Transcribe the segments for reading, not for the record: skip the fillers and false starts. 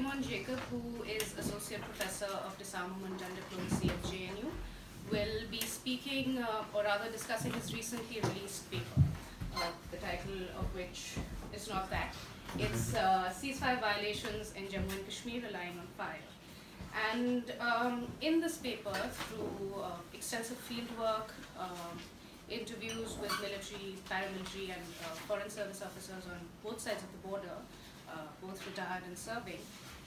Mon Jacob, who is Associate Professor of Disarmament and Diplomacy at JNU, will be speaking, or rather discussing his recently released paper, the title of which is not that. It's Ceasefire Violations in Jammu and Kashmir Relying on Fire. And in this paper, through extensive fieldwork, interviews with military, paramilitary, and foreign service officers on both sides of the border, both retired and serving,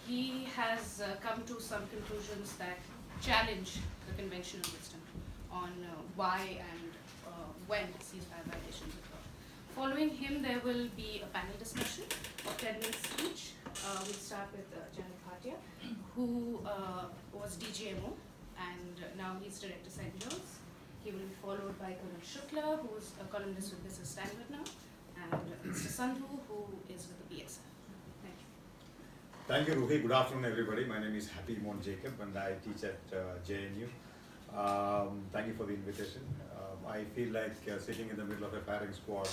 he has come to some conclusions that challenge the conventional wisdom on why and when ceasefire violations occur. Following him, there will be a panel discussion of 10 minutes each. We'll start with Janet Bhatia, who was DGMO, and now he's Director Sentinels. He will be followed by Colonel Shukla, who is a columnist with Business Standard now, and Mr. Sandhu, who is with the BSF. Thank you. Thank you, Ruhi. Good afternoon, everybody. My name is Mon Jacob, and I teach at JNU. Thank you for the invitation. I feel like sitting in the middle of a firing squad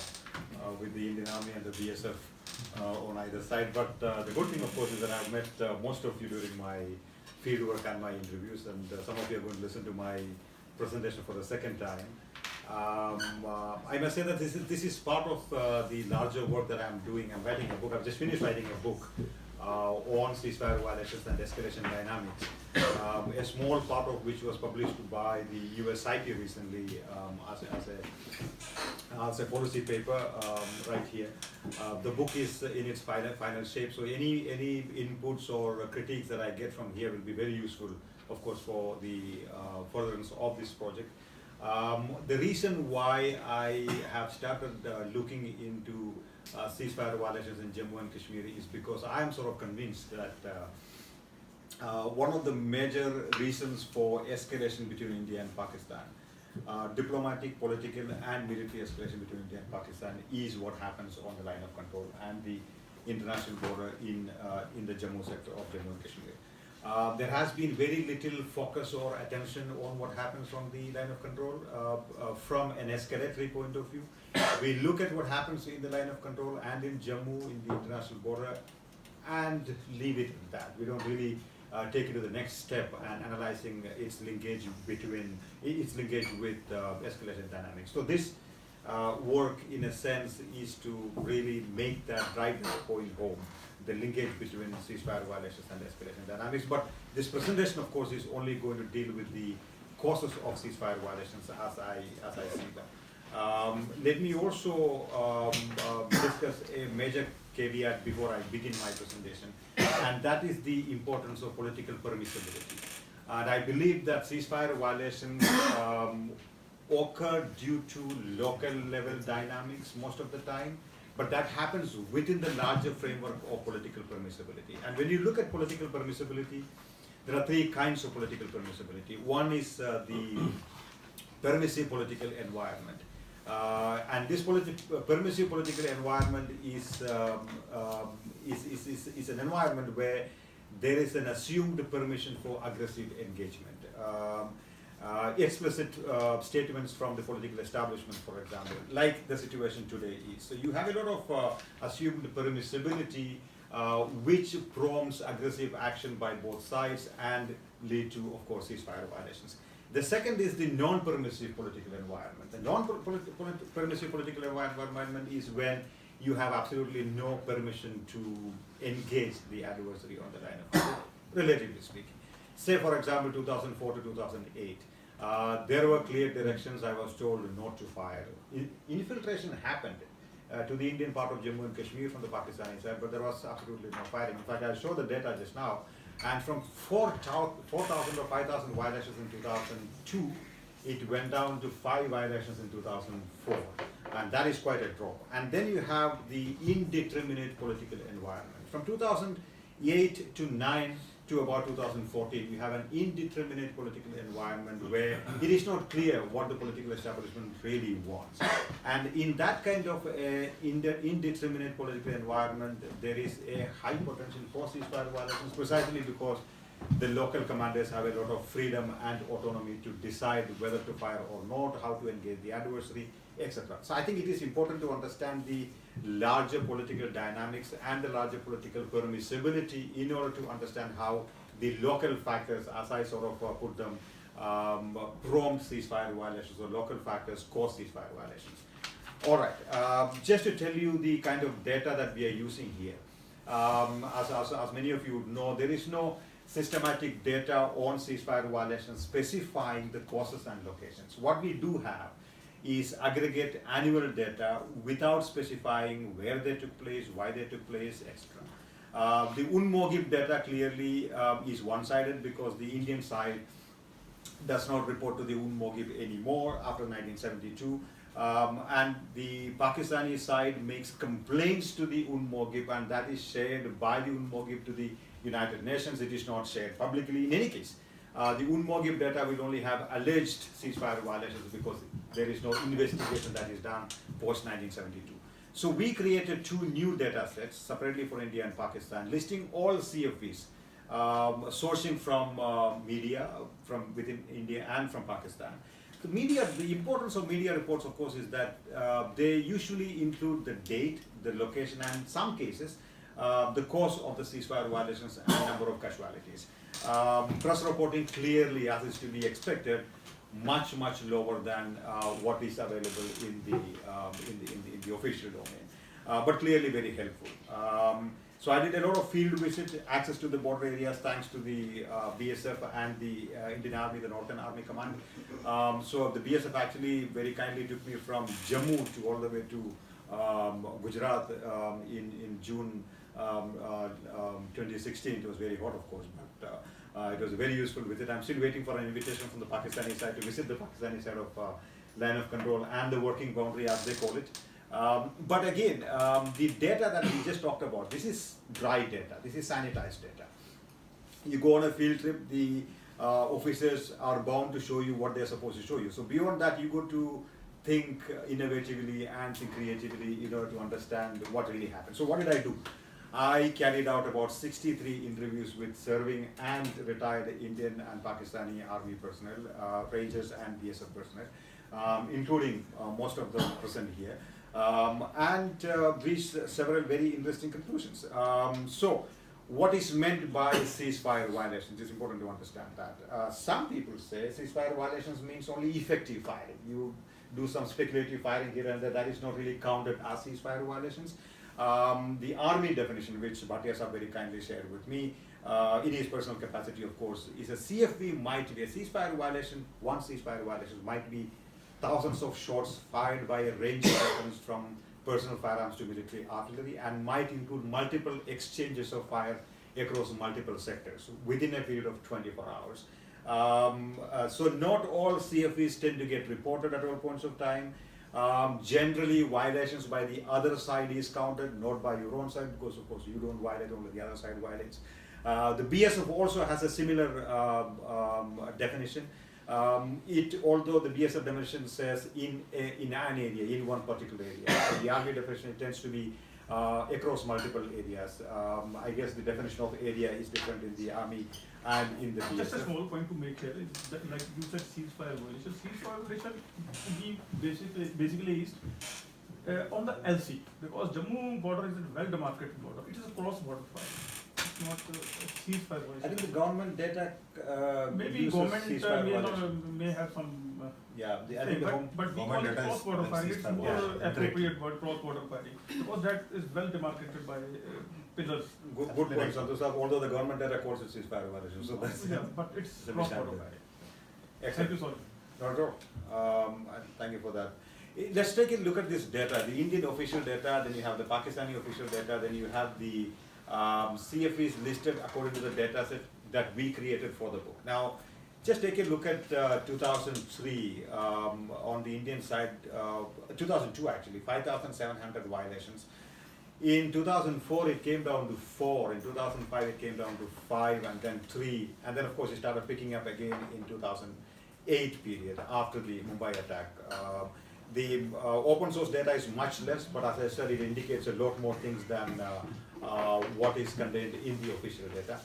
with the Indian Army and the BSF on either side. But the good thing, of course, is that I've met most of you during my fieldwork and my interviews, and some of you are going to listen to my presentation for the second time. I must say that this is part of the larger work that I'm doing. I'm writing a book. I've just finished writing a book on ceasefire violations and escalation dynamics. A small part of which was published by the US IP recently as a policy paper right here. The book is in its final shape, so any inputs or critiques that I get from here will be very useful, of course, for the furtherance of this project. The reason why I have started looking into ceasefire violations in Jammu and Kashmir is because I am sort of convinced that one of the major reasons for escalation between India and Pakistan, diplomatic, political, and military escalation between India and Pakistan, is what happens on the line of control and the international border in the Jammu sector of Jammu and Kashmir. There has been very little focus or attention on what happens on the line of control from an escalatory point of view. We look at what happens in the line of control and in Jammu, in the international border, and leave it at that. We don't really take it to the next step and analyzing its linkage with escalation dynamics. So this work, in a sense, is to really make that right point home, the linkage between ceasefire violations and escalation dynamics. But this presentation, of course, is only going to deal with the causes of ceasefire violations as I see them. Let me also discuss a major caveat before I begin my presentation, and that is the importance of political permissibility. And I believe that ceasefire violations occur due to local level dynamics most of the time, but that happens within the larger framework of political permissibility. And when you look at political permissibility, there are three kinds of political permissibility. One is the permissive political environment. And this permissive political environment is an environment where there is an assumed permission for aggressive engagement. Explicit statements from the political establishment, for example, like the situation today is. So you have a lot of assumed permissibility which prompts aggressive action by both sides and lead to, of course, ceasefire violations. The second is the non-permissive political environment. The non-permissive political environment is when you have absolutely no permission to engage the adversary on the line of control, relatively speaking. Say, for example, 2004 to 2008. There were clear directions, I was told, not to fire. Infiltration happened to the Indian part of Jammu and Kashmir from the Pakistani side, but there was absolutely no firing. In fact, I'll show the data just now. And from 4,000 or 5,000 violations in 2002, it went down to 5 violations in 2004. And that is quite a drop. And then you have the indeterminate political environment. From 2008 to 9 to about 2014, we have an indeterminate political environment where it is not clear what the political establishment really wants. And in that kind of indeterminate political environment, there is a high potential for ceasefire violations, precisely because the local commanders have a lot of freedom and autonomy to decide whether to fire or not, how to engage the adversary, etc. So I think it is important to understand the larger political dynamics and the larger political permissibility in order to understand how the local factors, as I sort of put them, prompt ceasefire violations, or local factors cause ceasefire violations. All right, just to tell you the kind of data that we are using here. As many of you know, there is no systematic data on ceasefire violations specifying the causes and locations. What we do have is aggregate annual data without specifying where they took place, why they took place, etc. The UNMOGIP data clearly is one-sided because the Indian side does not report to the UNMOGIP anymore after 1972. And the Pakistani side makes complaints to the UNMOGIP, and that is shared by the UNMOGIP to the United Nations. It is not shared publicly in any case. The UNMOGIP data will only have alleged ceasefire violations because there is no investigation that is done post 1972. So we created two new data sets separately for India and Pakistan, listing all CFVs, sourcing from media from within India and from Pakistan. The media, the importance of media reports, of course, is that they usually include the date, the location, and in some cases, the cause of the ceasefire violations and number of casualties. Press reporting clearly, as is to be expected, much lower than what is available in the official domain, but clearly very helpful. So I did a lot of field visits, access to the border areas, thanks to the BSF and the Indian Army, the Northern Army Command. So the BSF actually very kindly took me from Jammu to all the way to Gujarat in June 2016. It was very hot, of course, but it was a very useful visit. I'm still waiting for an invitation from the Pakistani side to visit the Pakistani side of line of control and the working boundary, as they call it. But again, the data that we just talked about, this is dry data, this is sanitized data. You go on a field trip, the officers are bound to show you what they're supposed to show you. So beyond that, you go to think innovatively and think creatively in order to understand what really happened. So what did I do? I carried out about 63 interviews with serving and retired Indian and Pakistani Army personnel, Rangers and BSF personnel, including most of them present here. And reached several very interesting conclusions. So, what is meant by ceasefire violations? It's important to understand that. Some people say ceasefire violations means only effective firing. You do some speculative firing here and there, that is not really counted as ceasefire violations. The army definition, which Bhatia Sahab very kindly shared with me, in his personal capacity, of course, is a CFV might be a ceasefire violation. One ceasefire violation might be thousands of shots fired by a range of weapons from personal firearms to military artillery, and might include multiple exchanges of fire across multiple sectors within a period of 24 hours. So not all CFVs tend to get reported at all points of time. Generally, violations by the other side is counted, not by your own side, because of course you don't violate, only the other side violates. The BSF also has a similar definition. Although the BSF definition says in an area, in one particular area, the Army definition tends to be across multiple areas. I guess the definition of area is different in the Army and in the BSF. Just a small point to make here is that, like you said, ceasefire violation. Ceasefire violation basically is on the LC, because Jammu border is a well demarcated border. It is a cross border fire. It's not a ceasefire violation. I think the government data maybe government may have some. Yeah, I think but we call it cross border firing. It's more appropriate word, cross border firing, because that is well demarcated by pillars. Good point, Santosh. Although the government data calls it ceasefire violation, so that's but it's cross border firing. Excellent. Thank you, sorry. Not at all. Thank you for that. Let's take a look at this data. The Indian official data, then you have the Pakistani official data, then you have the CFVs listed according to the data set that we created for the book. Now, just take a look at 2003 on the Indian side, 2002 actually, 5,700 violations. In 2004 it came down to 4, in 2005 it came down to 5, and then 3, and then of course it started picking up again in 2008 period after the Mumbai attack. The open source data is much less, but as I said, it indicates a lot more things than what is contained in the official data.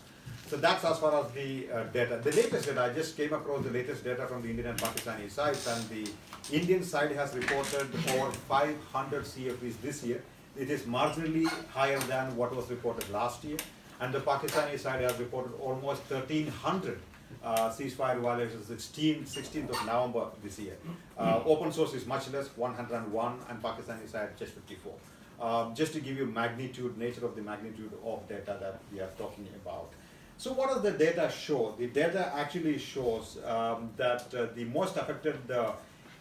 So that's as far as the data. The latest data, I just came across the latest data from the Indian and Pakistani sides, and the Indian side has reported over 500 CFVs this year. It is marginally higher than what was reported last year, and the Pakistani side has reported almost 1,300 ceasefire violations 16th of November this year. Open source is much less, 101, and Pakistani side just 54. Just to give you nature of the magnitude of data that we are talking about. So what does the data show? The data actually shows that the most affected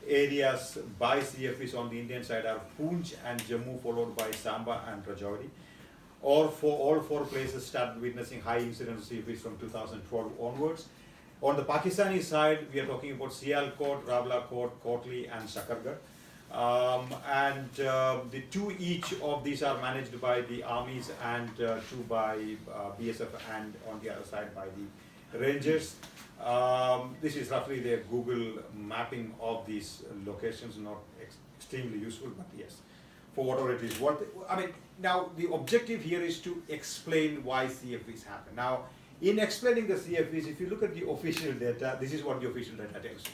areas by CFVs on the Indian side are Poonch and Jammu, followed by Samba and Rajouri. All four places started witnessing high incidence CFVs from 2012 onwards. On the Pakistani side, we are talking about Sialkot, Rawalakot, Kotli, and Shakargarh. The two each of these are managed by the armies, and two by BSF, and on the other side by the Rangers. This is roughly the Google mapping of these locations, not extremely useful, but yes, for whatever it is. Now the objective here is to explain why CFVs happen. Now, in explaining the CFVs, if you look at the official data, this is what the official data tells you.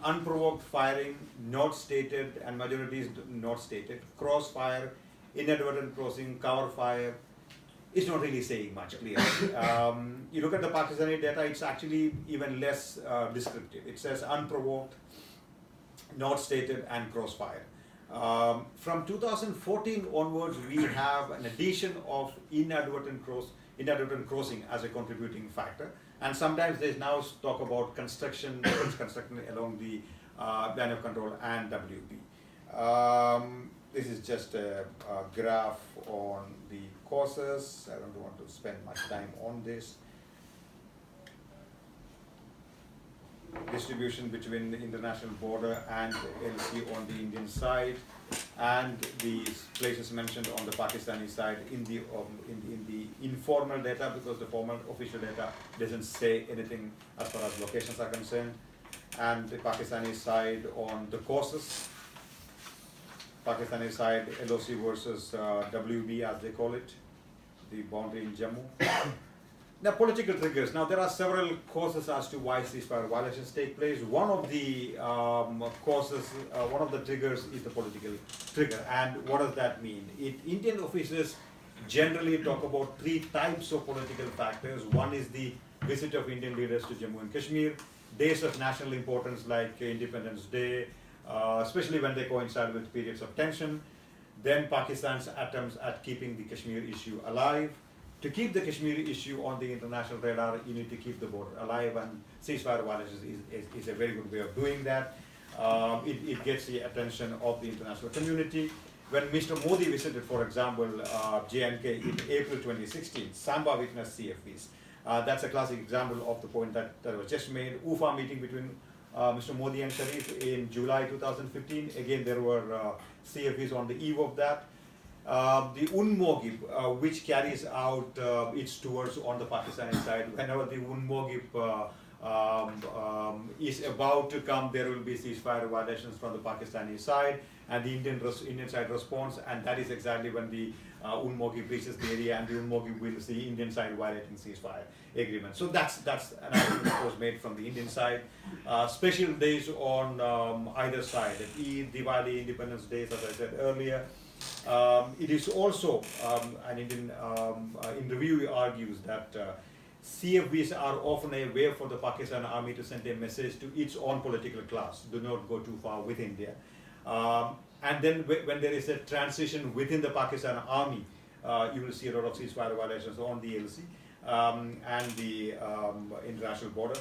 Unprovoked firing, not stated, and majority is not stated. Crossfire, inadvertent crossing, cover fire, it's not really saying much clearly. You look at the Pakistani data, it's actually even less descriptive. It says unprovoked, not stated, and crossfire. From 2014 onwards, we have an addition of inadvertent crossing as a contributing factor. And sometimes there's now talk about construction along the line of control and WB. This is just a graph on the causes. I don't want to spend much time on this. Distribution between the international border and LC on the Indian side, and the places mentioned on the Pakistani side in the informal data, because the formal official data doesn't say anything as far as locations are concerned, and the Pakistani side on the causes. Pakistani side LOC versus WB, as they call it, the boundary in Jammu. Now, political triggers. Now, there are several causes as to why ceasefire violations take place. One of the one of the triggers is the political trigger. And what does that mean? Indian officers generally talk about three types of political factors. One is the visit of Indian leaders to Jammu and Kashmir, days of national importance like Independence Day, especially when they coincide with periods of tension. Then Pakistan's attempts at keeping the Kashmir issue alive. To keep the Kashmir issue on the international radar, you need to keep the border alive, and ceasefire violations is a very good way of doing that. It gets the attention of the international community. When Mr. Modi visited, for example, J&K in April 2016, Samba witnessed CFVs. That's a classic example of the point that was just made. UFA meeting between Mr. Modi and Sharif in July 2015. Again, there were CFVs on the eve of that. The Unmogib, which carries out its tours on the Pakistani side, whenever the Unmogib is about to come, there will be ceasefire violations from the Pakistani side, and the Indian side responds, and that is exactly when the Unmogib reaches the area, and the Unmogib will see Indian side violating ceasefire agreement. So that's an argument that was made from the Indian side. Special days on either side, Eid, Diwali, Independence Days, as I said earlier. It is also, an Indian in review argues that CFVs are often a way for the Pakistan army to send a message to its own political class: do not go too far with India. And then when there is a transition within the Pakistan army, you will see a lot of ceasefire violations on the LC and the international border.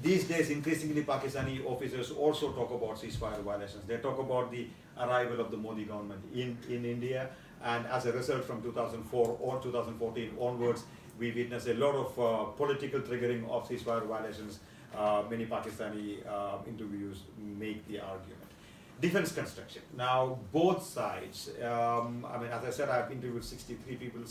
These days, increasingly, Pakistani officers also talk about ceasefire violations. They talk about the arrival of the Modi government in India, and as a result, from 2004 or 2014 onwards, we witness a lot of political triggering of ceasefire violations. Many Pakistani interviews make the argument. Defense construction. Now, both sides, as I said, I've interviewed 63 people,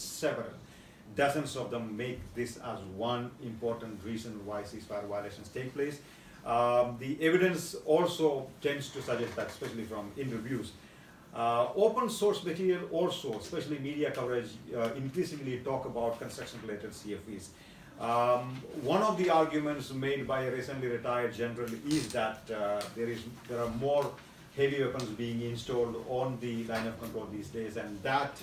dozens of them make this as one important reason why ceasefire violations take place. The evidence also tends to suggest that, especially from interviews, Open source material also, especially media coverage, increasingly talk about construction-related CFVs. One of the arguments made by a recently retired general is that there are more heavy weapons being installed on the line of control these days, and that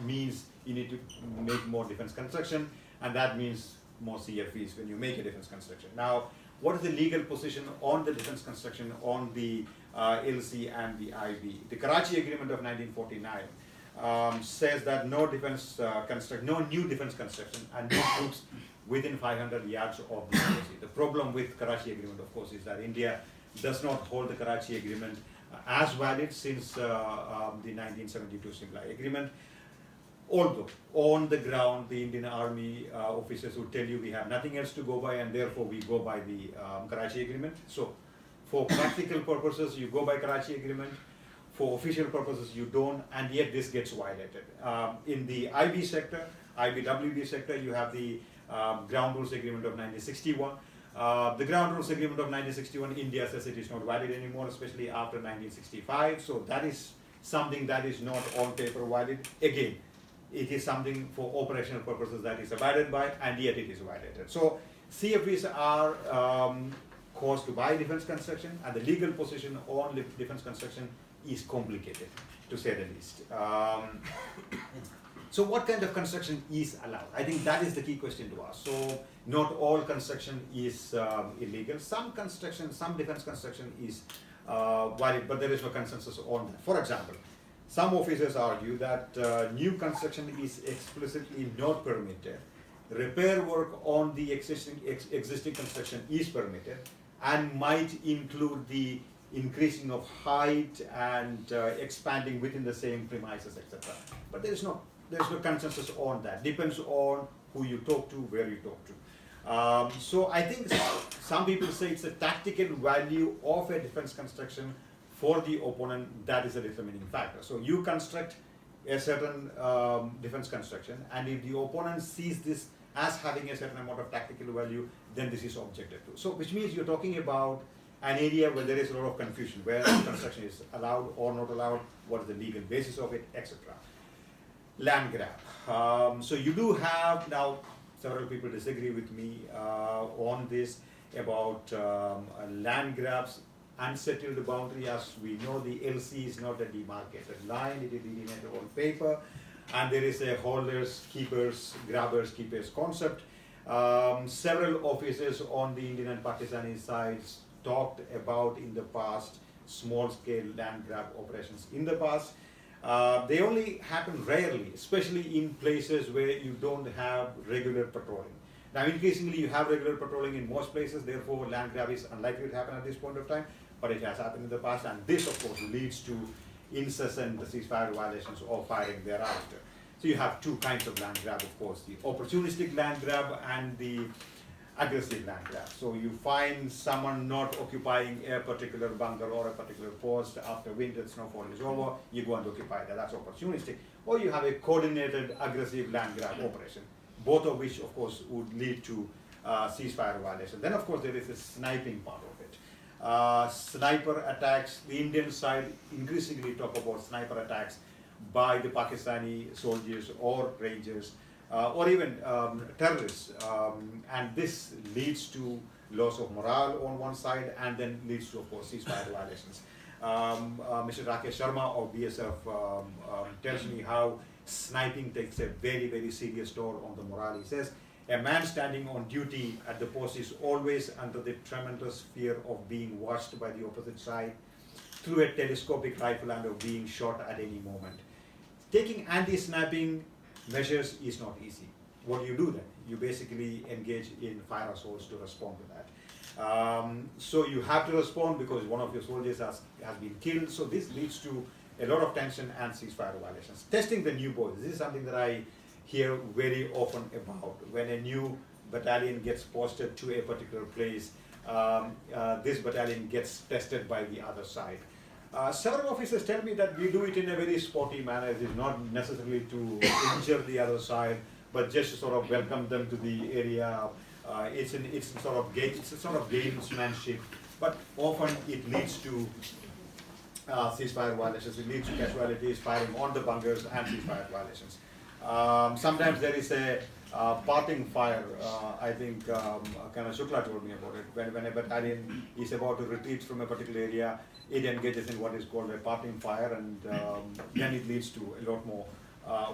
means you need to make more defense construction, and that means more CFVs when you make a defense construction. Now, what is the legal position on the defense construction on the LC and the IB? The Karachi Agreement of 1949 says that no new defense construction and no troops within 500 yards of the LC. The problem with Karachi Agreement, of course, is that India does not hold the Karachi Agreement as valid since the 1972 Simla Agreement. Although on the ground, the Indian Army officers would tell you we have nothing else to go by, and therefore we go by the Karachi Agreement. So, for practical purposes, you go by Karachi Agreement. For official purposes, you don't, and yet this gets violated. In the IB sector, IBWB sector, you have the Ground Rules Agreement of 1961. The Ground Rules Agreement of 1961, India says it is not valid anymore, especially after 1965. So that is something that is not on paper valid. Again, it is something for operational purposes that is abided by, and yet it is violated. So CFVs are caused by defense construction, and the legal position on defense construction is complicated, to say the least. So what kind of construction is allowed? I think that is the key question to ask. So not all construction is illegal. Some defense construction is valid, but there is no consensus on that. For example, some officers argue that new construction is explicitly not permitted. Repair work on the existing construction is permitted and might include the increasing of height and expanding within the same premises, etc. But there is no consensus on that. Depends on who you talk to, where you talk to. So I think some people say it's a tactical value of a defense construction for the opponent that is a determining factor. So you construct a certain defense construction, and if the opponent sees this as having a certain amount of tactical value, then this is objected to. So which means you're talking about an area where there is a lot of confusion, where construction is allowed or not allowed, what is the legal basis of it, etc. Land grab. So you do have, now several people disagree with me on this about land grabs. Unsettled boundary, as we know, the LC is not a demarcated line, it is delineated on paper, and there is a holders, keepers, grabbers, keepers concept. Several officers on the Indian and Pakistani sides talked about in the past small-scale land grab operations in the past. They only happen rarely, especially in places where you don't have regular patrolling. Now, increasingly, you have regular patrolling in most places, therefore land grab is unlikely to happen at this point of time, but it has happened in the past, and this, of course, leads to incessant ceasefire violations or firing thereafter. So you have two kinds of land grab, of course, the opportunistic land grab and the aggressive land grab. So you find someone not occupying a particular bunker or a particular post after winter snowfall is over, you go and occupy that, that's opportunistic. Or you have a coordinated aggressive land grab operation, both of which, of course, would lead to ceasefire violation. Then, of course, there is a sniping part of it. Sniper attacks, the Indian side increasingly talk about sniper attacks by the Pakistani soldiers or rangers or even terrorists, and this leads to loss of morale on one side and then leads to, of course, ceasefire violations. Mr. Rakesh Sharma of BSF tells me how sniping takes a very, very serious toll on the morale. He says, a man standing on duty at the post is always under the tremendous fear of being watched by the opposite side through a telescopic rifle and of being shot at any moment. Taking anti-sniping measures is not easy. What do you do then? You basically engage in fire assaults to respond to that. So you have to respond because one of your soldiers has been killed. So this leads to a lot of tension and ceasefire violations. Testing the new boys. This is something that I hear very often about. When a new battalion gets posted to a particular place, this battalion gets tested by the other side. Several officers tell me that we do it in a very sporty manner. It is not necessarily to injure the other side, but just to sort of welcome them to the area. It's a sort of gamesmanship, but often it leads to ceasefire violations. It leads to casualties, firing on the bunkers, and ceasefire violations. Sometimes there is a parting fire. I think Colonel Shukla told me about it. When a battalion is about to retreat from a particular area, it engages in what is called a parting fire, and then it leads to a lot more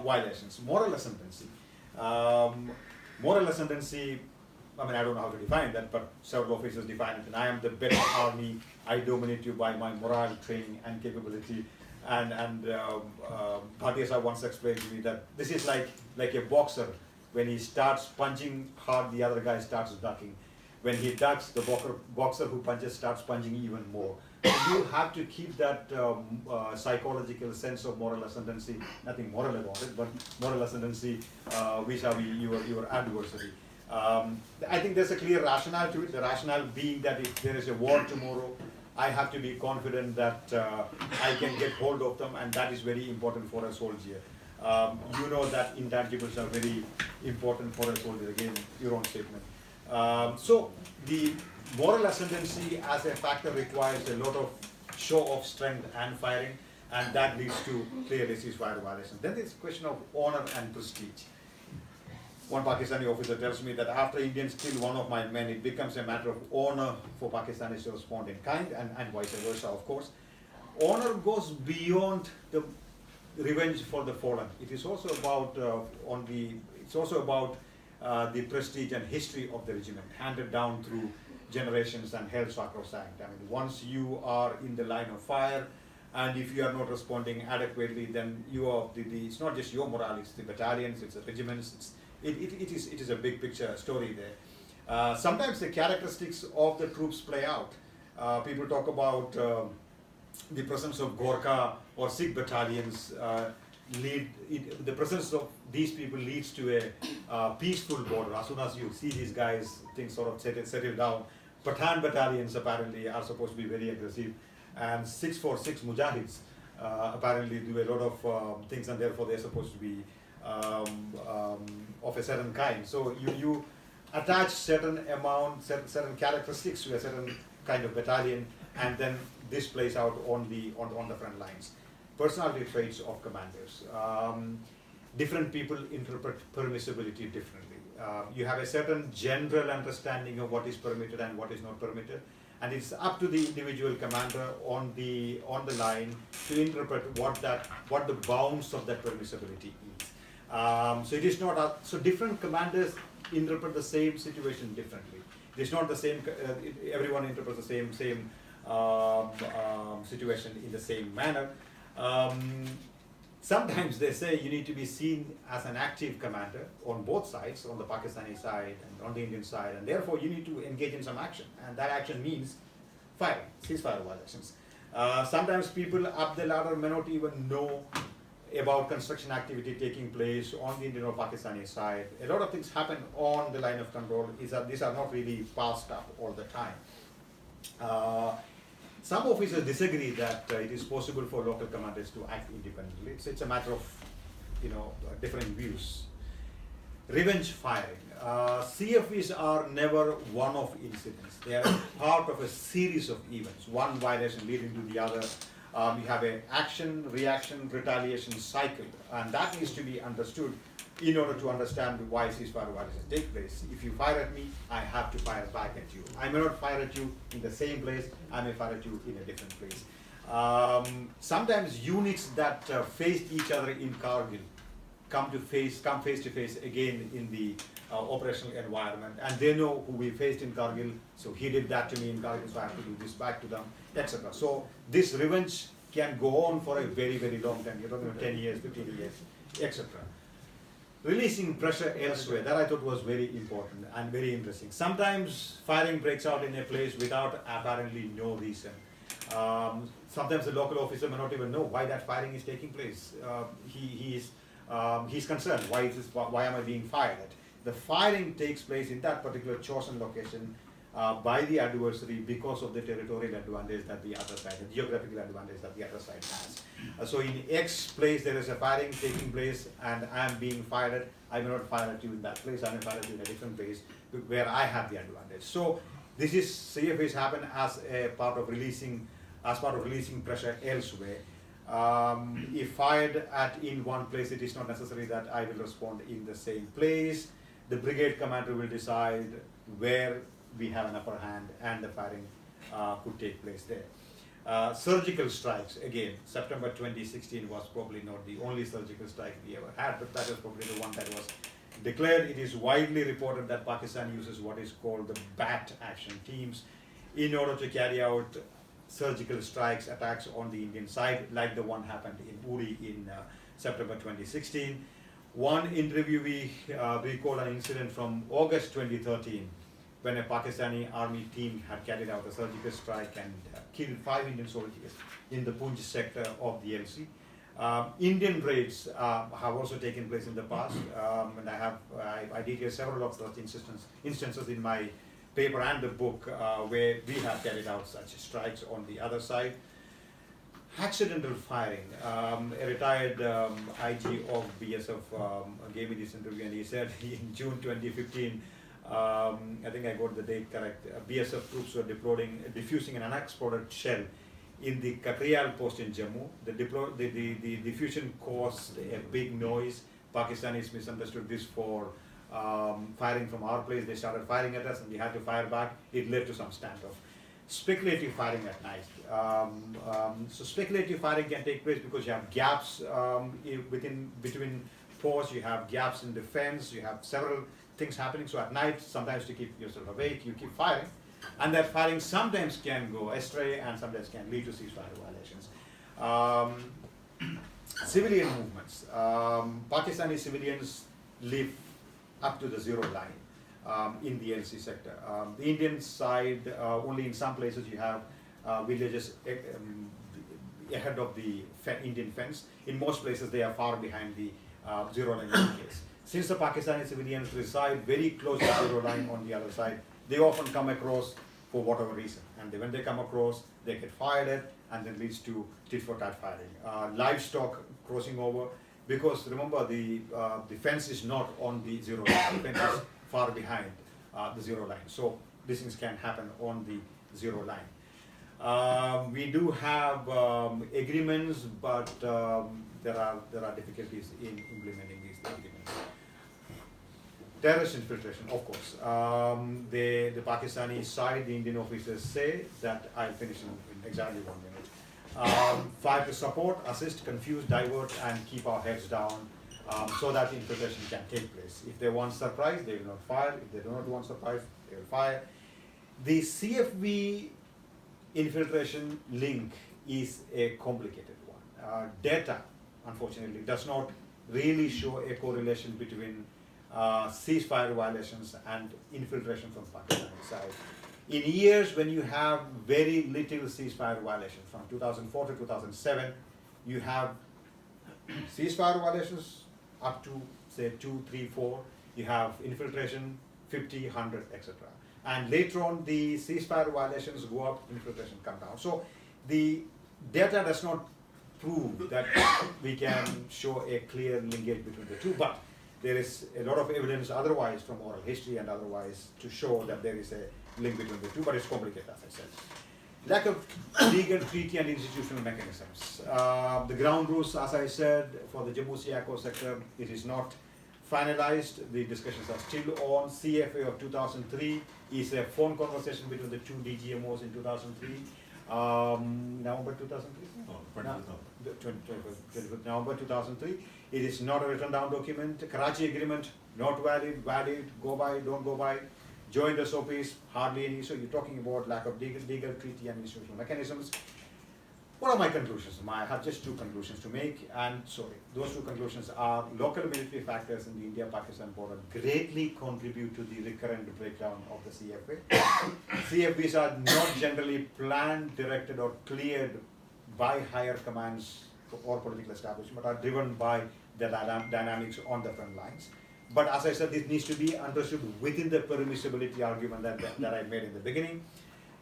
violations. Moral ascendancy. Moral ascendancy, I mean, I don't know how to define that, but several officers define it. And I am the best army. I dominate you by my morale, training, and capability. And Bhatia once explained to me that this is like a boxer. When he starts punching hard, the other guy starts ducking. When he ducks, the boxer who punches starts punching even more. So you have to keep that psychological sense of moral ascendancy, nothing moral about it, but moral ascendancy vis-a-vis your adversary. I think there's a clear rationale to it, the rationale being that if there is a war tomorrow, I have to be confident that I can get hold of them, and that is very important for a soldier. You know that intangibles are very important for a soldier, again, your own statement. So the moral ascendancy as a factor requires a lot of show of strength and firing, and that leads to clearly ceasefire violations. Then there's a question of honor and prestige. One Pakistani officer tells me that after Indians kill one of my men, it becomes a matter of honor for Pakistanis to respond in kind, and vice versa, of course. Honor goes beyond the revenge for the fallen. It is also about the prestige and history of the regiment, handed down through generations and held sacrosanct. I mean, once you are in the line of fire, and if you are not responding adequately, then you are it's not just your morale, it's the battalions, it's the regiments, it is a big picture story there. Sometimes the characteristics of the troops play out. People talk about the presence of Gorkha or Sikh battalions. The presence of these people leads to a peaceful border. As soon as you see these guys, things sort of settle down. Pathan battalions apparently are supposed to be very aggressive, and 646 Mujahids apparently do a lot of things, and therefore they're supposed to be of a certain kind. So you attach certain characteristics to a certain kind of battalion, and then this plays out on the front lines. Personality traits of commanders. Different people interpret permissibility differently. You have a certain general understanding of what is permitted and what is not permitted, and it's up to the individual commander on the line to interpret what the bounds of that permissibility is. So it is not so different commanders interpret the same situation differently. It's not the same. Everyone interprets the same situation in the same manner. Sometimes they say you need to be seen as an active commander on both sides, on the Pakistani side and on the Indian side, and therefore you need to engage in some action, and that action means firing, ceasefire violations. Sometimes people up the ladder may not even know about construction activity taking place on the Indian or Pakistani side. A lot of things happen on the line of control. These are not really passed up all the time. Some officers disagree that it is possible for local commanders to act independently. It's a matter of different views. Revenge firing. CFVs are never one-off incidents. They are part of a series of events, one violation leading to the other. You have an action, reaction, retaliation cycle, and that needs to be understood in order to understand why ceasefire violations take place. If you fire at me, I have to fire back at you. I may not fire at you in the same place, I may fire at you in a different place. Sometimes units that faced each other in Kargil come face to face again in the operational environment, and they know who we faced in Kargil, so he did that to me in Kargil, so I have to do this back to them, etc. So this revenge can go on for a very, very long time. You're talking about 10 years, 15 years, etc. Releasing pressure elsewhere, that I thought was very important and very interesting. Sometimes firing breaks out in a place without apparently no reason. Sometimes the local officer may not even know why that firing is taking place. He's concerned, why am I being fired at? The firing takes place in that particular chosen location by the adversary because of the territorial advantage that the other side, the geographical advantage that the other side has. So in X place there is a firing taking place and I am being fired at. I may not fire at you in that place, I may fire at you in a different place where I have the advantage. So this is CFAs happen as a part of releasing as part of releasing pressure elsewhere. If fired at in one place, it is not necessary that I will respond in the same place. The brigade commander will decide where we have an upper hand, and the firing could take place there. Surgical strikes, again, September 2016 was probably not the only surgical strike we ever had, but that was probably the one that was declared. It is widely reported that Pakistan uses what is called the BAT action teams in order to carry out surgical strikes, attacks on the Indian side, like the one happened in Uri in September 2016. One interviewee recalled an incident from August 2013 when a Pakistani army team had carried out a surgical strike and killed 5 Indian soldiers in the Punj sector of the LC. Indian raids have also taken place in the past, and I detail several of such instances in my paper and the book where we have carried out such strikes on the other side. Accidental firing. A retired IG of BSF gave me this interview, and he said in June 2015, I think I got the date correct, BSF troops were diffusing an unexploded shell in the Katrial post in Jammu. The diffusion caused a big noise. Pakistanis misunderstood this for firing from our place. They started firing at us and we had to fire back. It led to some standoff. Speculative firing at night. So speculative firing can take place because you have gaps between posts, you have gaps in defense, you have several things happening. So at night, sometimes to keep yourself awake, you keep firing. And that firing sometimes can go astray and sometimes can lead to ceasefire violations. Civilian movements. Pakistani civilians live up to the zero line in the LC sector. The Indian side, only in some places you have villages ahead of the Indian fence. In most places they are far behind the zero line case. Since the Pakistani civilians reside very close to the zero line on the other side, they often come across for whatever reason. And when they come across, they get fired at, and then leads to tit-for-tat firing. Livestock crossing over, because remember the fence is not on the zero line, the fence is far behind the zero line. So these things can happen on the zero line. We do have agreements, but there are difficulties in implementing these agreements. Terrorist infiltration, of course. The Pakistani side, the Indian officers say that, I'll finish in exactly 1 minute. Fire to support, assist, confuse, divert, and keep our heads down so that infiltration can take place. If they want surprise, they will not fire. If they do not want surprise, they will fire. The CFV infiltration link is a complicated one. Data, unfortunately, does not really show a correlation between ceasefire violations and infiltration from Pakistani side. In years when you have very little ceasefire violations, from 2004 to 2007, you have ceasefire violations up to say 2, 3, 4. You have infiltration 50, 100, etc. And later on, the ceasefire violations go up, infiltration come down. So the data does not prove that we can show a clear linkage between the two, but there is a lot of evidence otherwise from oral history and otherwise to show that there is a link between the two, but it's complicated, as I said. Lack of legal treaty and institutional mechanisms. The ground rules, as I said, for the Jammu Siako sector, it is not finalized. The discussions are still on. CFA of 2003 is a phone conversation between the two DGMOs in 2003. November 2003? November 2003. It is not a written down document. Karachi agreement, not valid, go by, don't go by. Joint SOPs, hardly any. So you're talking about lack of legal treaty and institutional mechanisms. What are my conclusions? I have just 2 conclusions to make, and sorry, those 2 conclusions are local military factors in the India-Pakistan border greatly contribute to the recurrent breakdown of the CFA. CFBs are not generally planned, directed, or cleared by higher commands or political establishment, but are driven by the dynamics on the front lines. But as I said, this needs to be understood within the permissibility argument that I made in the beginning.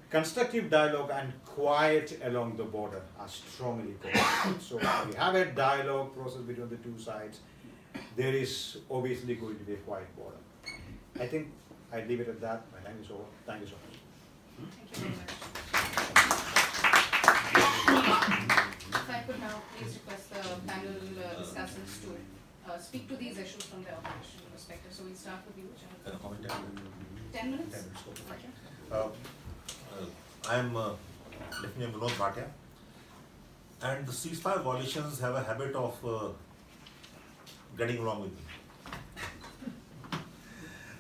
Constructive dialogue and quiet along the border are strongly correlated. So if we have a dialogue process between the two sides, there is obviously going to be a quiet border. I think I'd leave it at that. My time is over. Thank you so much. Thank you very much. If I could now please request the panel discussants to speak to these issues from their operational perspective. So we'll start with you, Chad. 10 minutes? 10 minutes, okay, fine. Okay. I am Lieutenant Vinod Bhatia, and the ceasefire violations have a habit of getting along with me.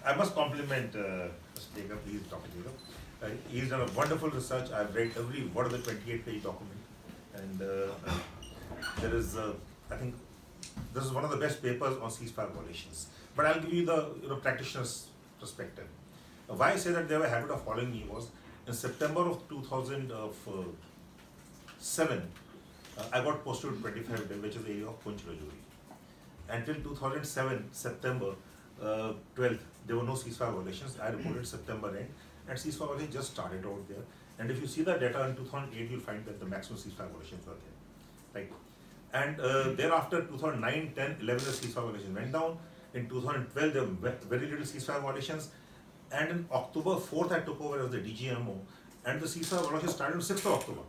I must compliment Mr. Jacob, please, Dr. Jacob. He's done a wonderful research. I've read every word of the 28-page document, and there is, I think, this is one of the best papers on ceasefire violations. But I'll give you the practitioner's perspective. Why I say that they have a habit of following me was in September of 2007, I got posted to 25 day, which is the area of Punch Rajouri. Until 2007, September 12th, there were no ceasefire violations. I reported September end, and ceasefire violations just started out there. And if you see the data in 2008, you'll find that the maximum ceasefire violations were there. Right? And thereafter, 2009, 10, 11, the ceasefire violations went down. In 2012, there were very little ceasefire violations. And in October 4th, I took over as the DGMO, and the ceasefire violations started on 6th of October.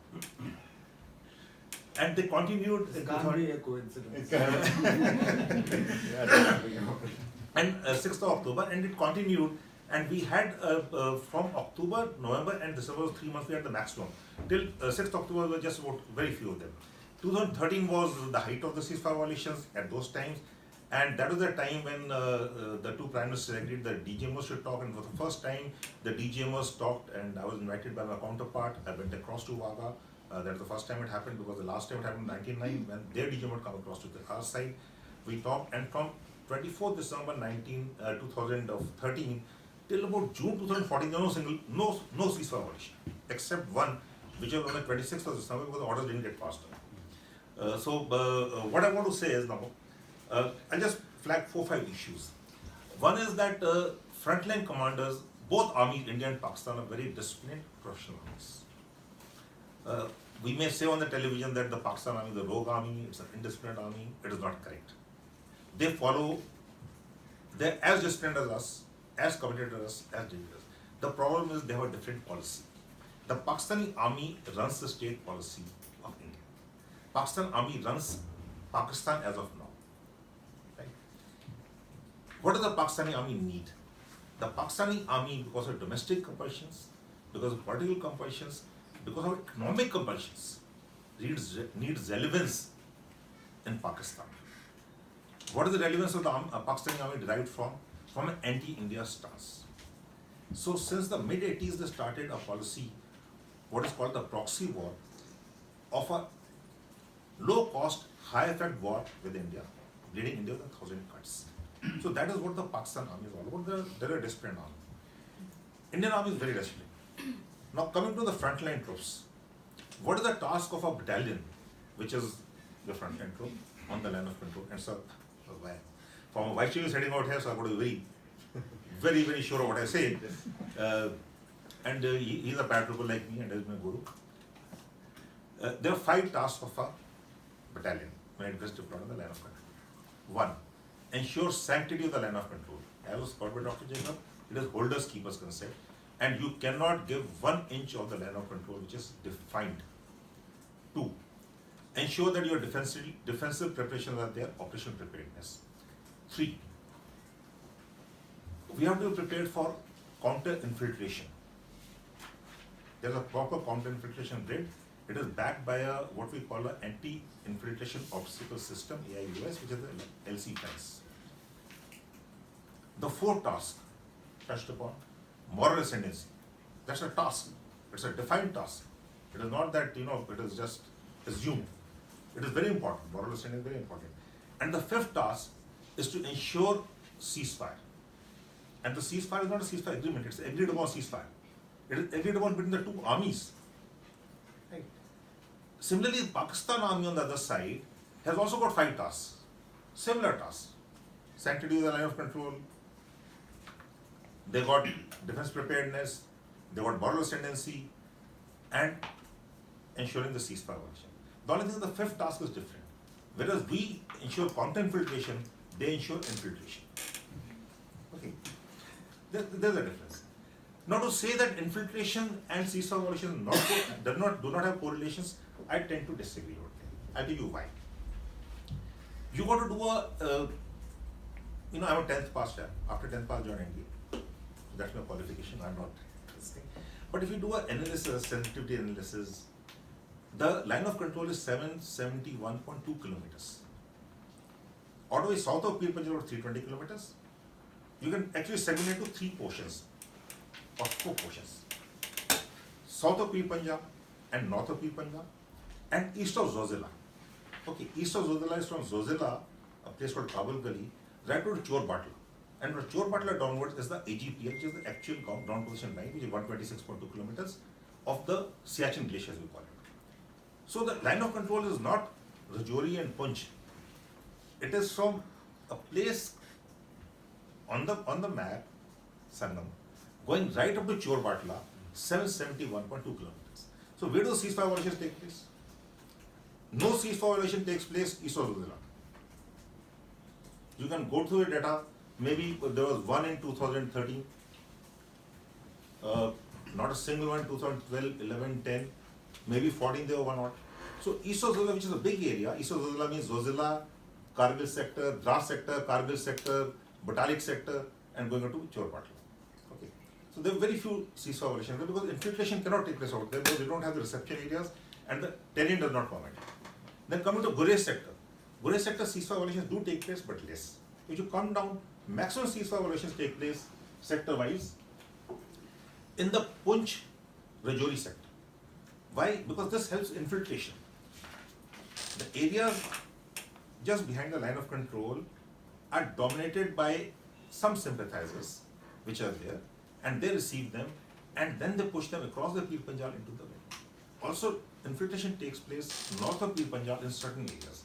And they continued. It can't be a coincidence. And 6th of October, and it continued. And we had from October, November, and December was 3 months, we had the maximum. Till 6th October, were just about very few of them. 2013 was the height of the ceasefire violations at those times. And that was the time when the two prime ministers agreed that DGMOs should talk. And for the first time, the DGMOs talked, and I was invited by my counterpart. I went across to Wagah. That was the first time it happened, because the last time it happened in 1999 when their DGMO had come across to our side. We talked, and from 24th December 2013 till about June 2014, there was no ceasefire violation, except one, which was on the 26th of December, because the orders didn't get passed. What I want to say is now, I'll just flag 4 or 5 issues. One is that frontline commanders, both armies, India and Pakistan, are very disciplined professional armies. We may say on the television that the Pakistan army is a rogue army, it's an indisciplined army. It is not correct. They follow, they're as disciplined as us, as committed as us, as dangerous. The problem is they have a different policy. The Pakistani army runs the state policy of India. Pakistan army runs Pakistan as of now. Right? What does the Pakistani army need? The Pakistani army, because of domestic compulsions, because of political compulsions, because of economic compulsions, needs relevance in Pakistan. What is the relevance of the Pakistani army derived from? From an anti-India stance. So since the mid-80s, they started a policy, what is called the proxy war, of a low-cost, high-effect war with India, leading India with 1,000 cuts. So that is what the Pakistan army is all about. They're a disciplined army. Indian army is very disciplined. Now coming to the frontline troops, what is the task of a battalion, which is the frontline troop on the line of control? And so, from a vice chair is heading out here, so I've got to be very, very sure of what I say. And he's a paratrooper like me, and is my guru. There are 5 tasks of a battalion when it gets deployed on the line of control. 1, ensure sanctity of the line of control. As was called by Dr. Jacob, it is holders keepers concept. And you cannot give 1 inch of the line of control which is defined. 2, ensure that your defensive preparations are there, operational preparedness. 3, we have to be prepared for counter-infiltration. There's a proper counter-infiltration grid. It is backed by what we call an anti-infiltration obstacle system, AIUS, which is the LC fence. The 4th task touched upon, moral ascendancy. That's a task. It's a defined task. It is not that, it is just assumed. It is very important. Moral ascendancy is very important. And the 5th task is to ensure ceasefire. And the ceasefire is not a ceasefire agreement. It's agreed upon ceasefire. It is agreed upon between the 2 armies. Right. Similarly, the Pakistan army on the other side has also got 5 tasks. Similar tasks. Sanctity of the line of control. They got defense preparedness, they got moral ascendancy, and ensuring the ceasefire violation. The only thing is the 5th task is different. Whereas we ensure counter-infiltration, they ensure infiltration. Okay, there's a difference. Now to say that infiltration and ceasefire violation do not have correlations, I tend to disagree with them. I'll tell you why. You got to do I'm a 10th pass chap. After 10th pass, join NDA. That's my qualification. I'm not this thing. But if you do an analysis, sensitivity analysis, the line of control is 771.2 kilometers. All the way south of Pir Panjal, 320 kilometers. You can actually segment into 3 portions or 4 portions. South of Pir Panjal and north of Pir Panjal and east of Zozila. Okay, east of Zozila is from Zozila, a place called Kabul Gali, right to Chor Batla. And from Chor Batla downwards is the AGPL, which is the actual ground position line, which is 126.2 kilometers of the Siachen Glacier, as we call it. So the line of control is not Rajouri and Punch. It is from a place on the map, Sangam, going right up to Chor Batla, 771.2 kilometers. So where do the ceasefire violations take place? No ceasefire violation takes place east of Zozila. You can go through the data. Maybe there was one in 2013, not a single one in 2012, 11, 10, maybe 14 there were one odd. So east of Zozila, which is a big area, east of Zozila means Zozila, Kargil sector, Dras sector, Kargil sector, Batalik sector, and going on to Chor Batla. Okay. So there are very few ceasefire violations there because infiltration cannot take place out there because they don't have the reception areas and the terrain does not permit. Then coming to Gurez sector. Gurez sector ceasefire violations do take place but less. If you come down, maximum ceasefire violations take place sector-wise in the Punch Rajouri sector. Why? Because this helps infiltration. The areas just behind the line of control are dominated by some sympathizers which are there and they receive them and then they push them across the Pir Panjal into the wind. Also, infiltration takes place north of Pir Panjal in certain areas.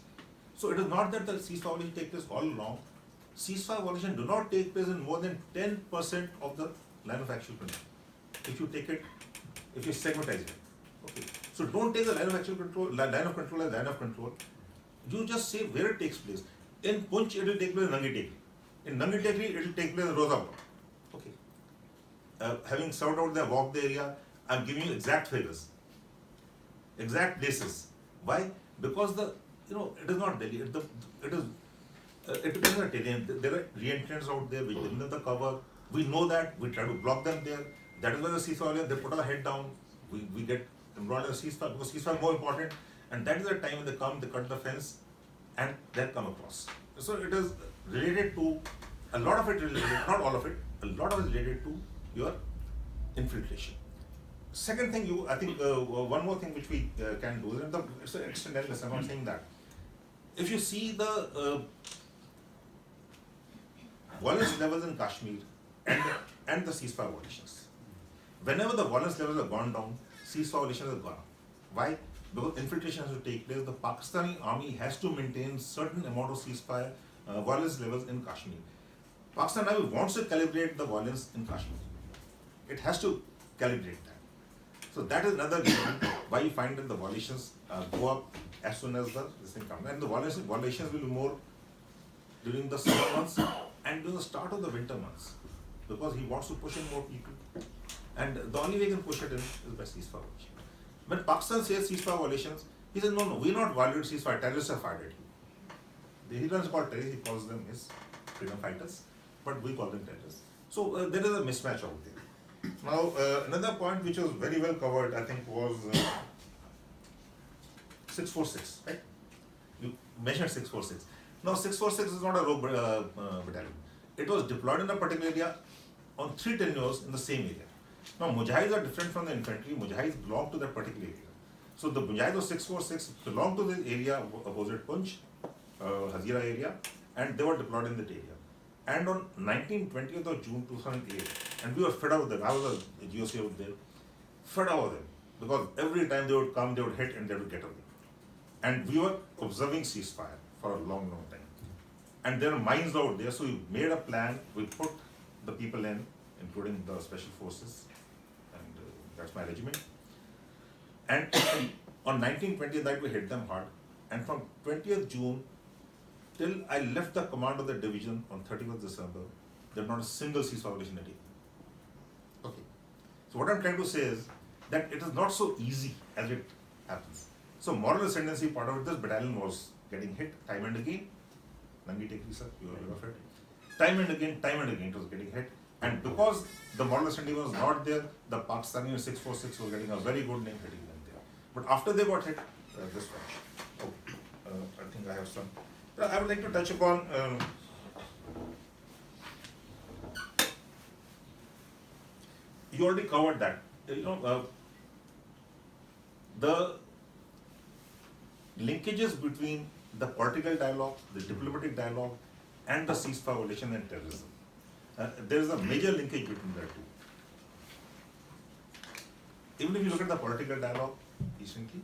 So it is not that the ceasefire violations take place all along. Ceasefire violations do not take place in more than 10% of the line of actual control. If you take it, if you segmentize it. Okay. So don't take the line of actual control, line of control as line of control. You just say where it takes place. In Punch, it will take place in Nangi Tekri. In Nangi Tekri, it will take place in Rozabad. Okay. Having served out there, walked the area, I'm giving you exact figures, exact places. Why? Because it is not Delhi. It depends on the terrain. There are re-entrants out there which didn't have the cover. We know that. We try to block them there. That is why the ceasefire, they put our head down. We get involved in the ceasefire because ceasefire is more important. And that is the time when they come, they cut the fence, and then come across. So it is related to, a lot of it related, not all of it, a lot of it is related to your infiltration. Second thing, I think one more thing which we can do, it's an extended lesson, I'm not saying that. If you see the violence levels in Kashmir and the ceasefire violations, whenever the violence levels have gone down, ceasefire violations have gone up. Why? Because infiltration has to take place. The Pakistani army has to maintain certain amount of ceasefire violence levels in Kashmir. Pakistan army wants to calibrate the violence in Kashmir. It has to calibrate that. So that is another reason why you find that the violations go up as soon as this thing comes. And the violations will be more during the summer months and during the start of the winter months, because he wants to push in more people. And the only way he can push it in is by ceasefire violation. When Pakistan says ceasefire violations, he says, no, we not violate ceasefire, terrorists have fired at you. He doesn't call terrorists, he calls them his freedom fighters, but we call them terrorists. So there is a mismatch out there. Now, another point which was very well covered, I think, was 646, right? You mentioned 646. Now, 646 is not a rogue battalion. It was deployed in a particular area on 3 tenures in the same area. Now, Mujahids are different from the infantry. Mujahids belong to that particular area. So, the Mujahids of 646 belong to the area opposite Punch, Hazira area, and they were deployed in that area. And on 19-20th of June 2008, and we were fed up with them. I was a GOC out there, fed up with them, because every time they would come, they would hit and they would get away. And we were observing ceasefire for a long, long time. And there are mines out there, so we made a plan. We put the people in, including the special forces, and that's my regiment. And on 19-20th night, we hit them hard. And from 20th June till I left the command of the division on 31st December, there was not a single ceasefire violation at all. Okay. So what I'm trying to say is that it is not so easy as it happens. So moral ascendancy part of it, this battalion was getting hit time and again. Nangi Tekri sir, you are aware of it. Time and again it was getting hit. And because the moral ascendancy was not there, the Pakistani 646 was getting a very good name hitting them there. But after they got hit, this one. Okay. I think I have some. I would like to touch upon you already covered that. The linkages between the political dialogue, the diplomatic dialogue, and the ceasefire violation and terrorism. There is a major linkage between the two. Even if you look at the political dialogue recently,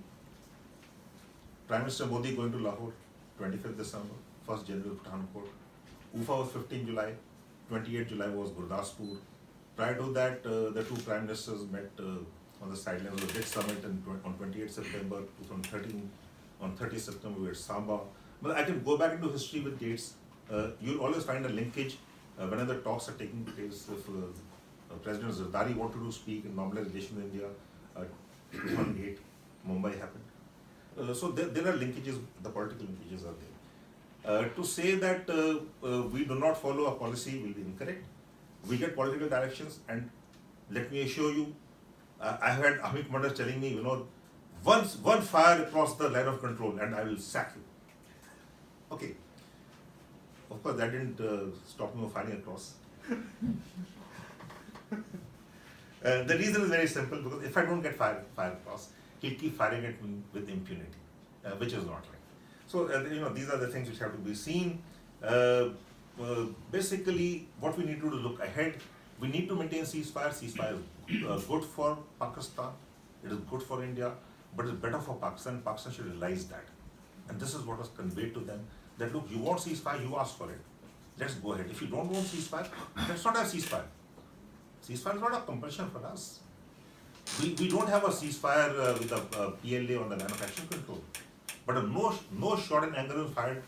Prime Minister Modi going to Lahore, 25th December, 1st January Pathankot. UFA was 15 July, 28th July was Gurdaspur. Prior to that, the two Prime Ministers met on the sidelines of the big summit on 28th September 2013. On 30th September, we were at Samba. But I can go back into history with dates. You'll always find a linkage whenever talks are taking place. If President Zardari wanted to speak in normalized relations in India, 2008, Mumbai happened. So there are linkages, the political linkages are there. To say that we do not follow a policy will be incorrect. We get political directions, and let me assure you, I have had army commanders telling me, one fire across the line of control and I will sack you. Okay. Of course, that didn't stop me from firing across. The reason is very simple, because if I don't get fire across, he'll keep firing at me with impunity, which is not right. So, these are the things which have to be seen. Basically, what we need to do is look ahead. We need to maintain ceasefire. Ceasefire is good for Pakistan. It is good for India, but it's better for Pakistan. Pakistan should realize that. And this is what was conveyed to them, that look, you want ceasefire, you ask for it. Let's go ahead. If you don't want ceasefire, let's not have ceasefire. Ceasefire is not a compulsion for us. We don't have a ceasefire with a PLA on the line of action control. But no shot in anger was fired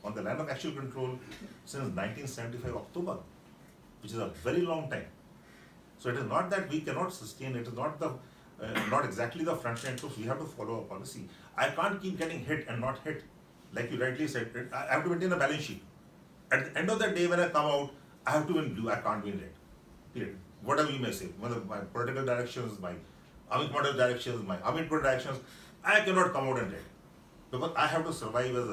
on the line of actual control since 1975 October, which is a very long time. So it is not that we cannot sustain, it is not not exactly the front line troops. We have to follow a policy. I can't keep getting hit and not hit. Like you rightly said, I have to maintain a balance sheet. At the end of the day, when I come out, I have to win blue, I can't win red. Period. Whatever you may say, whether my political directions, my army commander directions, my army directions, I cannot come out in red. Because I have to survive as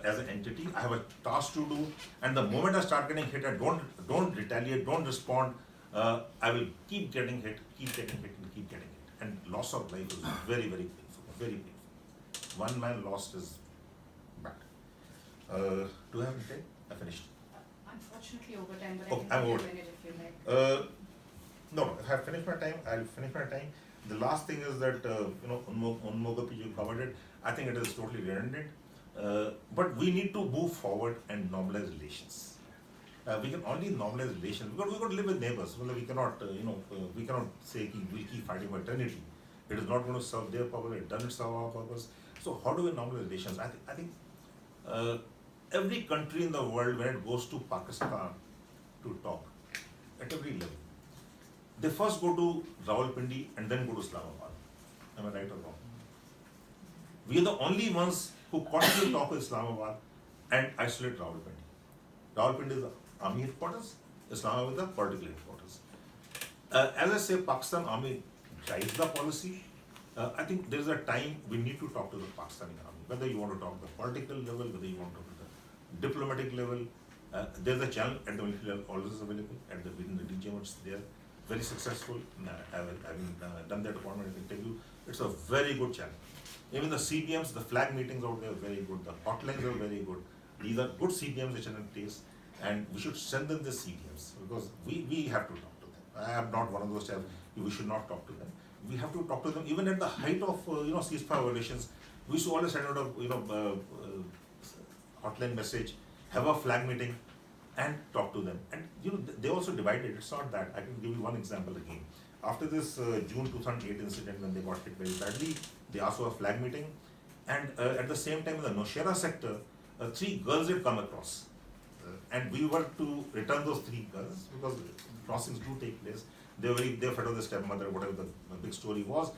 as an entity. I have a task to do, and the moment I start getting hit, I don't retaliate, don't respond. I will keep getting hit, and keep getting hit. And loss of life is very, very painful, very painful. One man lost is bad. Do I have anything? I finished. Unfortunately, over time, but Okay, I I'm can over. give you a minute if you like. No, if I finish my time, I'll finish my time. The last thing is that, Unmogapi, you covered it. I think it is totally redundant. But we need to move forward and normalize relations. We can only normalize relations because we got to live with neighbors. Well, we cannot, we cannot say we'll keep fighting for eternity. It is not going to serve their purpose. It doesn't serve our purpose. So how do we normalize relations? I think every country in the world, when it goes to Pakistan to talk, at every level, they first go to Rawalpindi and then go to Islamabad. Am I right or wrong? We are the only ones who constantly talk with Islamabad and isolate Rawalpindi. Rawalpindi is the army headquarters, Islamabad is the political headquarters. As I say, Pakistan army drives the policy. I think there is a time we need to talk to the Pakistani army, whether you want to talk at the political level, whether you want to talk at the diplomatic level. There's a channel at the military level always available, within the DGM it's there, very successful. Having done that appointment, I can tell you, it's a very good channel. Even the CBMs, the flag meetings out there are very good, the hotlines are very good. These are good CBMs which are in place, and we should strengthen the CBMs because we have to talk to them. I am not one of those types, we should not talk to them. We have to talk to them even at the height of ceasefire violations. We used to always send out a hotline message, have a flag meeting, and talk to them. And they also divided. It's not that. I can give you one example again. After this June 2008 incident, when they got hit very badly, they asked for a flag meeting. And at the same time, in the Nowshera sector, 3 girls had come across. And we were to return those 3 girls because crossings do take place. They were fed of the stepmother, whatever the big story was.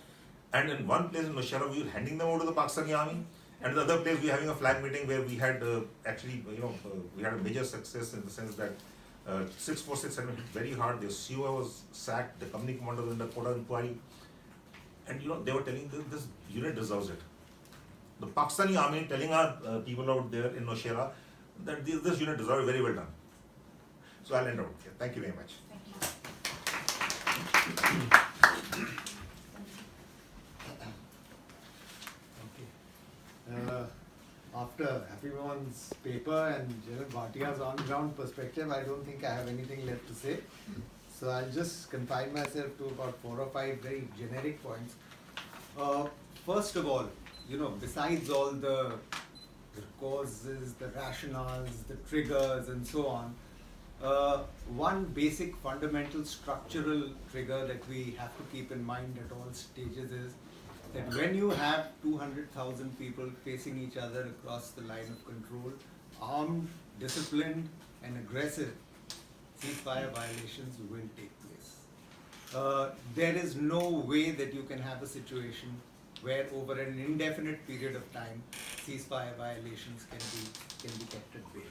And in one place in Nowshera, we were handing them over to the Pakistani army. And the other place, we were having a flag meeting where we had we had a major success in the sense that 646 had been hit very hard. The CEO was sacked, the company commander was under court inquiry. And they were telling this unit deserves it. The Pakistani army telling our people out there in Nowshera that this unit deserves it, very well done. So I'll end out here. Thank you very much. After everyone's paper and Bhatia's on-ground perspective, I don't think I have anything left to say. So I'll just confine myself to about 4 or 5 very generic points. First of all, besides all the causes, the rationales, the triggers and so on, one basic fundamental structural trigger that we have to keep in mind at all stages is that when you have 200,000 people facing each other across the line of control, armed, disciplined and aggressive, ceasefire violations will take place. There is no way that you can have a situation where over an indefinite period of time, ceasefire violations can be kept at bay.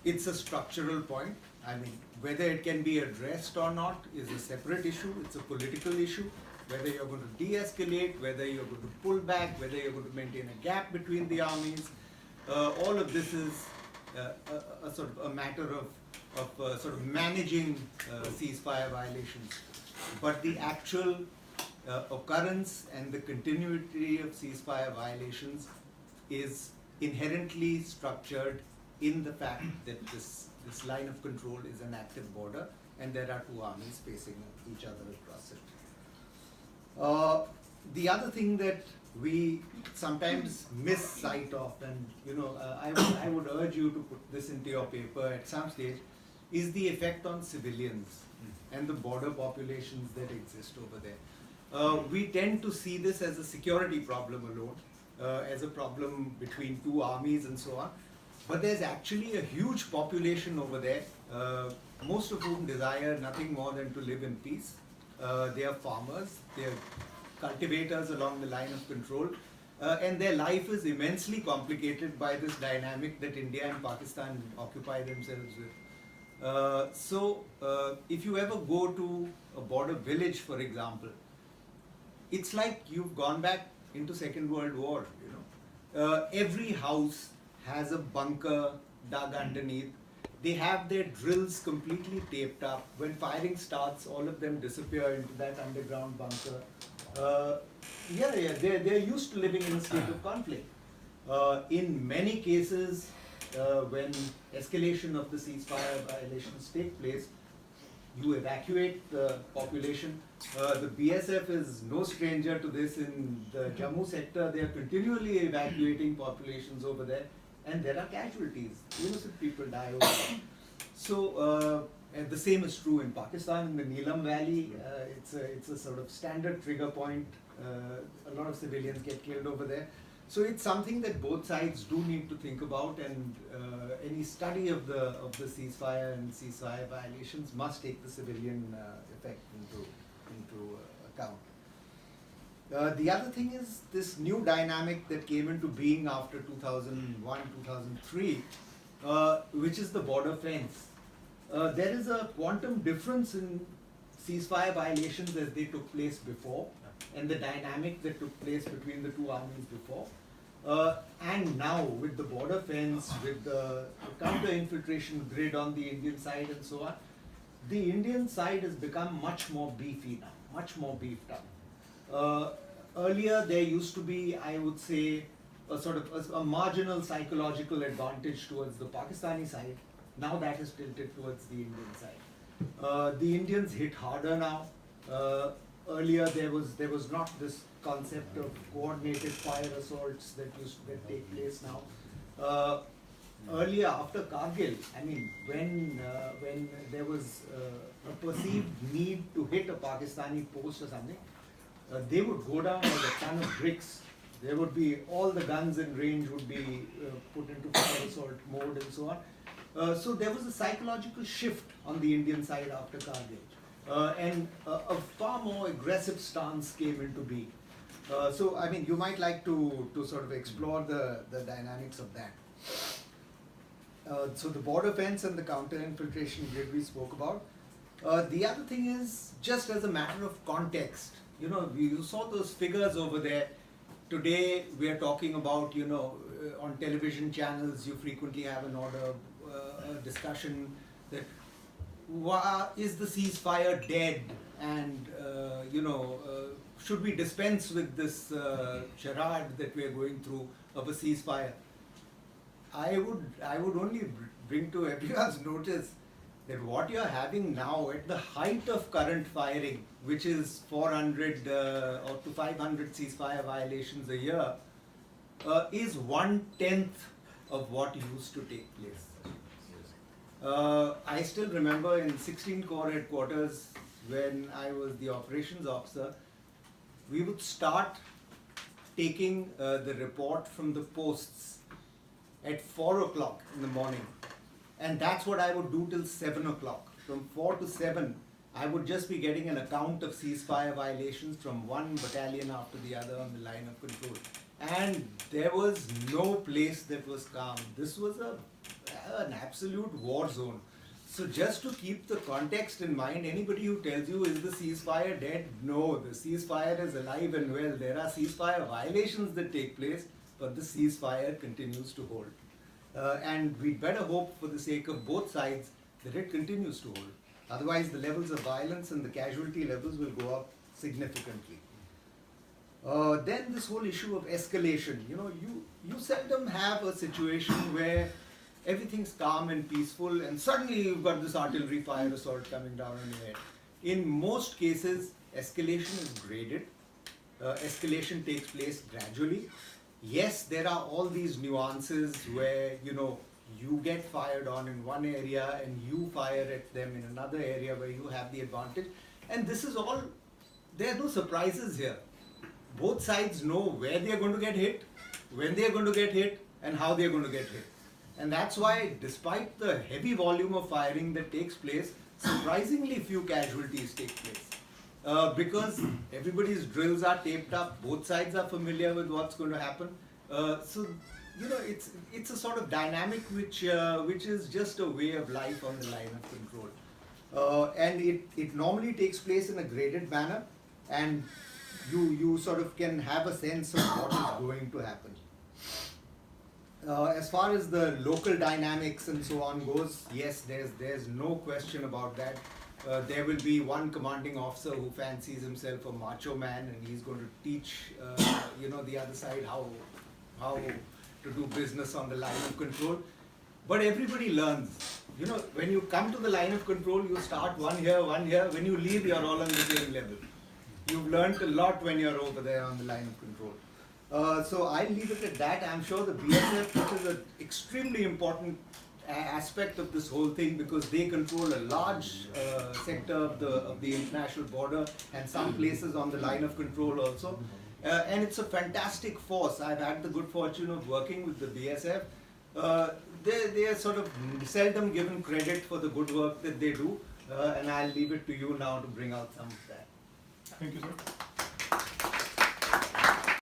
It's a structural point. I mean, whether it can be addressed or not is a separate issue. It's a political issue. Whether you're going to de-escalate, whether you're going to pull back, whether you're going to maintain a gap between the armies, all of this is a sort of a matter of sort of managing ceasefire violations. But the actual occurrence and the continuity of ceasefire violations is inherently structured in the fact that this line of control is an active border and there are 2 armies facing each other across it. The other thing that we sometimes miss sight of, and I would urge you to put this into your paper at some stage, is the effect on civilians and the border populations that exist over there. We tend to see this as a security problem alone, as a problem between 2 armies and so on. But there's actually a huge population over there, most of whom desire nothing more than to live in peace. They are farmers, they are cultivators along the line of control, and their life is immensely complicated by this dynamic that India and Pakistan occupy themselves with. So if you ever go to a border village, for example, it's like you've gone back into Second World War. Every house has a bunker dug underneath. They have their drills completely taped up. When firing starts, all of them disappear into that underground bunker. They're used to living in a state of conflict. In many cases, when escalation of the ceasefire violations take place, you evacuate the population. The BSF is no stranger to this. In the Jammu sector, they are continually evacuating populations over there, and there are casualties. Innocent people die over there. So, and the same is true in Pakistan, in the Neelam Valley. It's a sort of standard trigger point. A lot of civilians get killed over there. So it's something that both sides do need to think about, and any study of the ceasefire and ceasefire violations must take the civilian effect into account. The other thing is this new dynamic that came into being after 2001, 2003, which is the border fence. There is a quantum difference in ceasefire violations as they took place before, and the dynamic that took place between the 2 armies before. And now with the border fence, with the counter-infiltration grid on the Indian side and so on, the Indian side has become much more beefy now, much more beefed up. Earlier there used to be, I would say, a sort of a marginal psychological advantage towards the Pakistani side. Now that is tilted towards the Indian side. The Indians hit harder now. Earlier there was not this concept of coordinated fire assaults that take place now. Earlier, after Kargil, I mean, when there was a perceived need to hit a Pakistani post or something, they would go down like a ton of bricks. There would be all the guns in range would be put into fire assault mode and so on. So there was a psychological shift on the Indian side after Kargil. and a far more aggressive stance came into being. So, I mean, you might like to sort of explore the dynamics of that. So the border fence and the counter-infiltration grid we spoke about. The other thing is, just as a matter of context, you know, you saw those figures over there. Today we are talking about, you know, on television channels you frequently have an order, a discussion that is the ceasefire dead, and you know, should we dispense with this charade that we are going through of a ceasefire? I would only bring to everyone's notice that what you're having now at the height of current firing, which is 400 or to 500 ceasefire violations a year, is 1/10 of what used to take place. I still remember in 16 Corps headquarters, when I was the operations officer, we would start taking the report from the posts at 4 o'clock in the morning. And that's what I would do till 7 o'clock. From 4 to 7, I would just be getting an account of ceasefire violations from one battalion after the other on the line of control. And there was no place that was calm. This was an absolute war zone. So just to keep the context in mind, anybody who tells you, is the ceasefire dead? No, the ceasefire is alive and well. There are ceasefire violations that take place, but the ceasefire continues to hold. And we'd better hope, for the sake of both sides, that it continues to hold. Otherwise, the levels of violence and the casualty levels will go up significantly. Then this whole issue of escalation. You know, you seldom have a situation where everything's calm and peaceful and suddenly you've got this artillery fire assault coming down on your head. In most cases, escalation is graded. Escalation takes place gradually. Yes, there are all these nuances where, you know, you get fired on in one area and you fire at them in another area where you have the advantage. And this is all, there are no surprises here. Both sides know where they are going to get hit, when they are going to get hit, and how they are going to get hit. And that's why, despite the heavy volume of firing that takes place, surprisingly few casualties take place. Because everybody's drills are taped up, both sides are familiar with what's going to happen. So, you know, it's a sort of dynamic which is just a way of life on the line of control. And it normally takes place in a graded manner, and you sort of can have a sense of what is going to happen. As far as the local dynamics and so on goes, yes, there's no question about that. There will be one commanding officer who fancies himself a macho man, and he's going to teach you know, the other side how to do business on the line of control. But everybody learns. You know, when you come to the line of control, you start one here, one here. When you leave, you're all on the same level. You've learned a lot when you're over there on the line of control. So I'll leave it at that. I'm sure the BSF, which is an extremely important aspect of this whole thing, because they control a large sector of the international border and some places on the line of control also. And it's a fantastic force. I've had the good fortune of working with the BSF. They are sort of seldom given credit for the good work that they do, and I'll leave it to you now to bring out some of that. Thank you, sir.